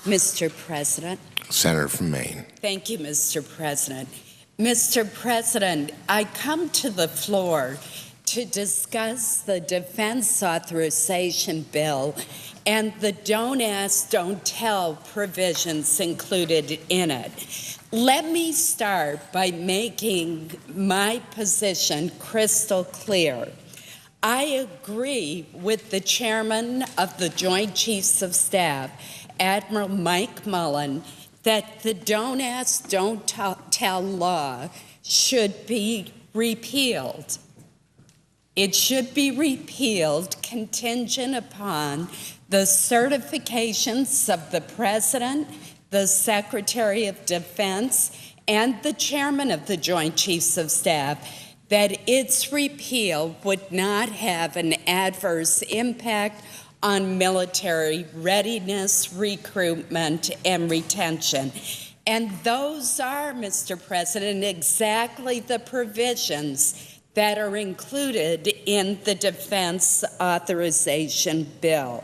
Mr. President. Senator from Maine. Thank you, Mr. President. Mr. President, I come to the floor to discuss the Defense Authorization Bill and the Don't Ask, Don't Tell provisions included in it. Let me start by making my position crystal clear. I agree with the Chairman of the Joint Chiefs of Staff, Admiral Mike Mullen, that the Don't Ask, Don't Tell law should be repealed. It should be repealed contingent upon the certifications of the President, the Secretary of Defense, and the Chairman of the Joint Chiefs of Staff that its repeal would not have an adverse impact on military readiness, recruitment, and retention. And those are, Mr. President, exactly the provisions that are included in the Defense Authorization Bill.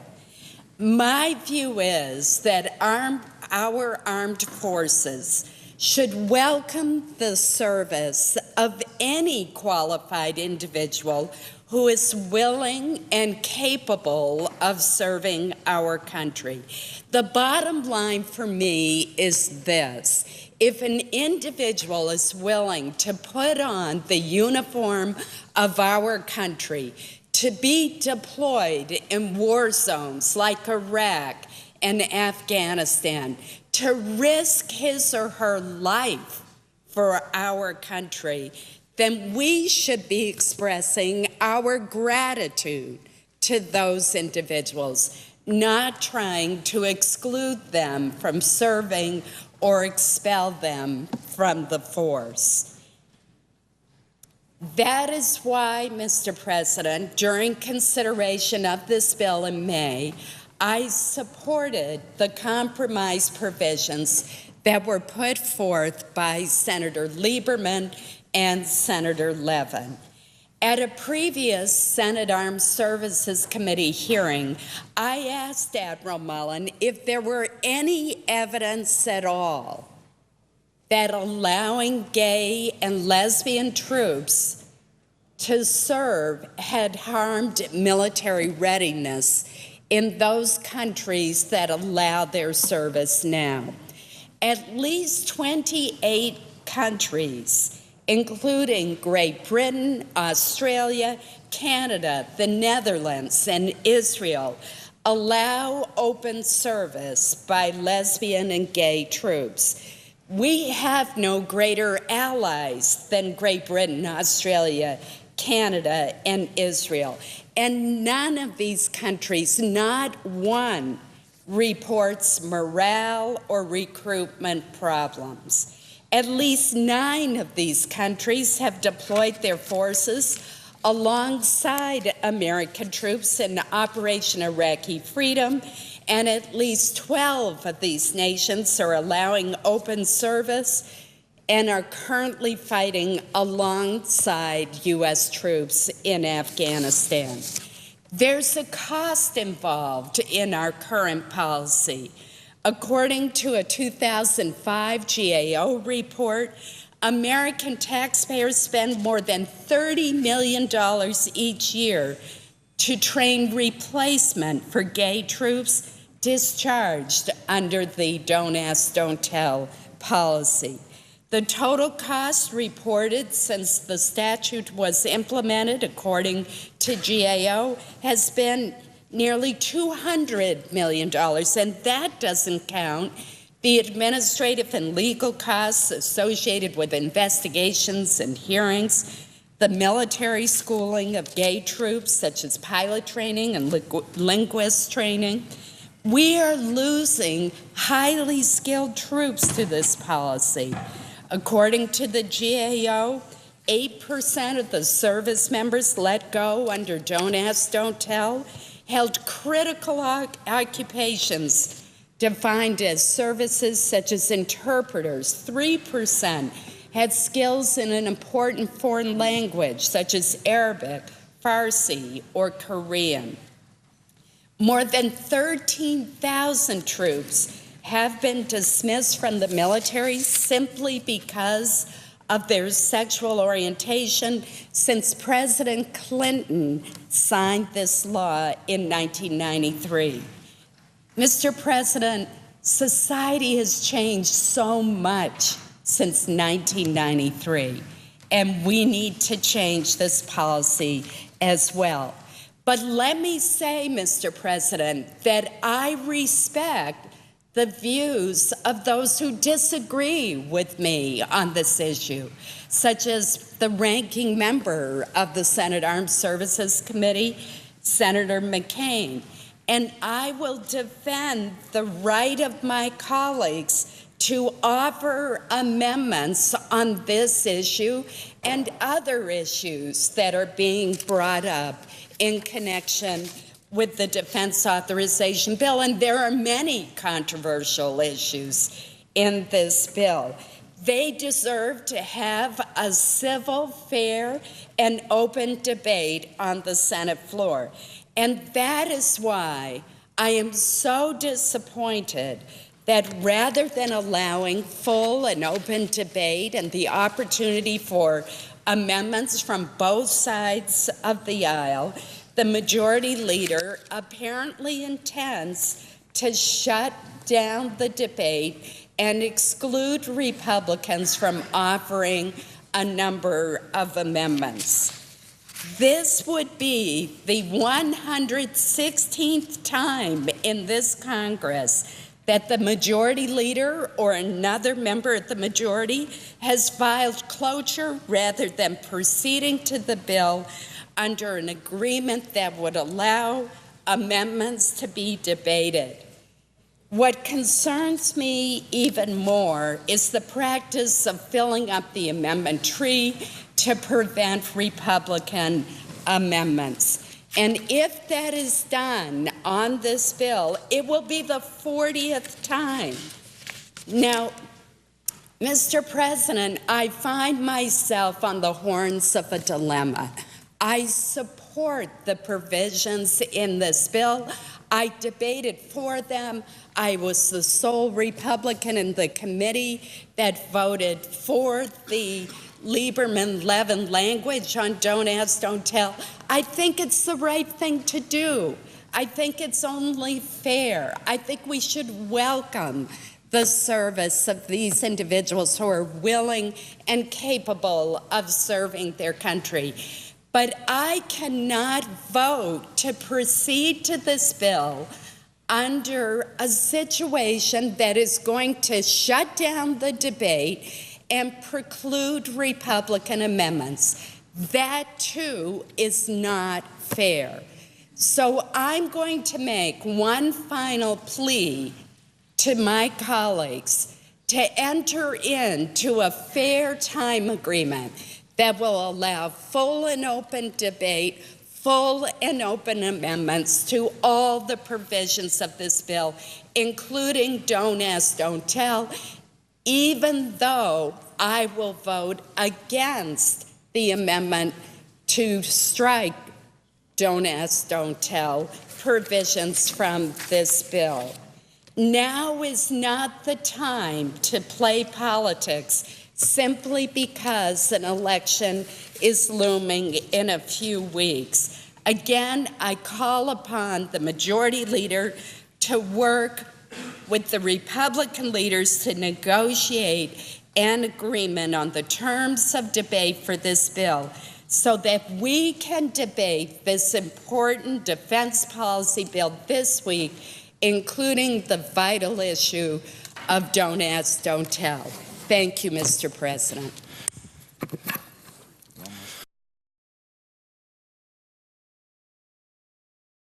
My view is that our armed forces should welcome the service of any qualified individual who is willing and capable of serving our country. The bottom line for me is this: if an individual is willing to put on the uniform of our country, to be deployed in war zones like Iraq and Afghanistan, to risk his or her life for our country, then we should be expressing our gratitude to those individuals, not trying to exclude them from serving or expel them from the force. That is why, Mr. President, during consideration of this bill in May, I supported the compromise provisions that were put forth by Senator Lieberman and Senator Levin. At a previous Senate Armed Services Committee hearing, I asked Admiral Mullen if there were any evidence at all that allowing gay and lesbian troops to serve had harmed military readiness in those countries that allow their service now. At least 28 countries, including Great Britain, Australia, Canada, the Netherlands, and Israel, allow open service by lesbian and gay troops. We have no greater allies than Great Britain, Australia, Canada, and Israel. And none of these countries, not one, reports morale or recruitment problems. At least 9 of these countries have deployed their forces alongside American troops in Operation Iraqi Freedom, and at least 12 of these nations are allowing open service and are currently fighting alongside U.S. troops in Afghanistan. There's a cost involved in our current policy. According to a 2005 GAO report, American taxpayers spend more than $30 million each year to train replacement for gay troops discharged under the Don't Ask, Don't Tell policy. The total cost reported since the statute was implemented, according to GAO, has been nearly $200 million, and that doesn't count the administrative and legal costs associated with investigations and hearings, the military schooling of gay troops, such as pilot training and linguist training. We are losing highly skilled troops to this policy. According to the GAO, 8% of the service members let go under Don't Ask, Don't Tell held critical occupations defined as services such as interpreters. 3% had skills in an important foreign language such as Arabic, Farsi, or Korean. More than 13,000 troops have been dismissed from the military simply because of their sexual orientation since President Clinton signed this law in 1993. Mr. President, society has changed so much since 1993, and we need to change this policy as well. But let me say, Mr. President, that I respect the views of those who disagree with me on this issue, such as the ranking member of the Senate Armed Services Committee, Senator McCain. And I will defend the right of my colleagues to offer amendments on this issue and other issues that are being brought up in connection with the Defense Authorization Bill. And there are many controversial issues in this bill. They deserve to have a civil, fair, and open debate on the Senate floor. And that is why I am so disappointed that rather than allowing full and open debate and the opportunity for amendments from both sides of the aisle, the majority leader apparently intends to shut down the debate and exclude Republicans from offering a number of amendments. This would be the 116th time in this Congress that the majority leader or another member of the majority has filed cloture rather than proceeding to the bill under an agreement that would allow amendments to be debated. What concerns me even more is the practice of filling up the amendment tree to prevent Republican amendments. And if that is done on this bill, it will be the 40th time. Now, Mr. President, I find myself on the horns of a dilemma. I support the provisions in this bill. I debated for them. I was the sole Republican in the committee that voted for the Lieberman-Levin language on Don't Ask, Don't Tell. I think it's the right thing to do. I think it's only fair. I think we should welcome the service of these individuals who are willing and capable of serving their country. But I cannot vote to proceed to this bill under a situation that is going to shut down the debate and preclude Republican amendments. That, too, is not fair. So I'm going to make one final plea to my colleagues to enter into a fair time agreement that will allow full and open debate, full and open amendments to all the provisions of this bill, including Don't Ask, Don't Tell, even though I will vote against the amendment to strike Don't Ask, Don't Tell provisions from this bill. Now is not the time to play politics simply because an election is looming in a few weeks. Again, I call upon the majority leader to work with the Republican leaders to negotiate an agreement on the terms of debate for this bill so that we can debate this important defense policy bill this week, including the vital issue of Don't Ask, Don't Tell. Thank you, Mr. President.